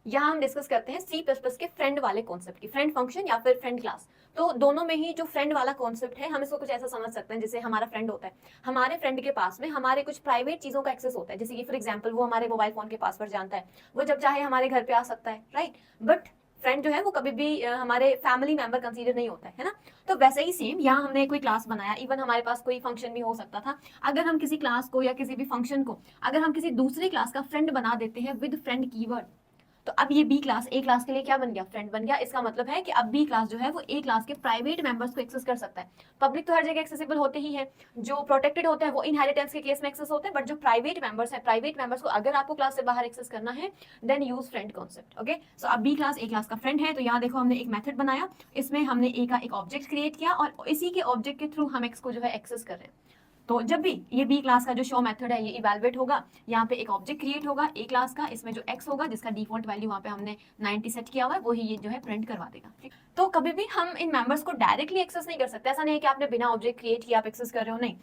यहाँ हम डिस्कस करते हैं सी प्लस प्लस के फ्रेंड वाले कॉन्सेप्ट की, फ्रेंड फंक्शन या फिर फ्रेंड क्लास। तो दोनों में ही जो फ्रेंड वाला कॉन्सेप्ट है, हम इसको कुछ ऐसा समझ सकते हैं जैसे हमारा फ्रेंड होता है, हमारे फ्रेंड के पास में हमारे कुछ प्राइवेट चीजों का एक्सेस होता है, जैसे कि फॉर एग्जाम्पल वो हमारे मोबाइल फोन के पासवर्ड जानता है, वो जब चाहे हमारे घर पे आ सकता है, राइट। बट फ्रेंड जो है वो कभी भी हमारे फैमिली मेंबर कंसीडर नहीं होता है ना। तो वैसे ही सेम यहाँ हमने कोई क्लास बनाया, इवन हमारे पास कोई फंक्शन भी हो सकता था। अगर हम किसी क्लास को या किसी भी फंक्शन को अगर हम किसी दूसरी क्लास का फ्रेंड बना देते हैं विद फ्रेंड कीवर्ड, तो अब ये बी क्लास ए क्लास के लिए क्या बन गया, फ्रेंड बन गया। इसका मतलब है कि अब बी क्लास जो है वो ए क्लास के प्राइवेट मेंबर्स को एक्सेस कर सकता है। पब्लिक तो हर जगह एक्सेसिबल होते ही है, जो प्रोटेक्टेड होते हैं वो इनहेरिटेंस के केस में एक्सेस होते हैं, बट जो प्राइवेट मेंबर्स है, प्राइवेट मेंबर्स को अगर आपको क्लास से बाहर एक्सेस करना है then use friend concept. Okay, so अब बी क्लास ए क्लास का फ्रेंड है, तो यहाँ देखो हमने एक मेथड बनाया, इसमें हमने ए का एक ऑब्जेक्ट क्रिएट किया और इसी के ऑब्जेक्ट के थ्रू हम एक्स को जो है एक्सेस कर रहे हैं। तो जब भी ये बी क्लास का जो शो मेथड है ये इवेलुएट होगा, यहाँ पे एक ऑब्जेक्ट क्रिएट होगा ए क्लास का, इसमें जो एक्स होगा जिसका डिफॉल्ट वैल्यू वहाँ पे हमने 90 सेट किया हुआ है, वही ये जो है प्रिंट करवा देगा। तो कभी भी हम इन मेंबर्स को डायरेक्टली एक्सेस नहीं कर सकते, ऐसा नहीं है कि आपने बिना ऑब्जेक्ट क्रिएट किया आप एक्सेस कर रहे हो, नहीं।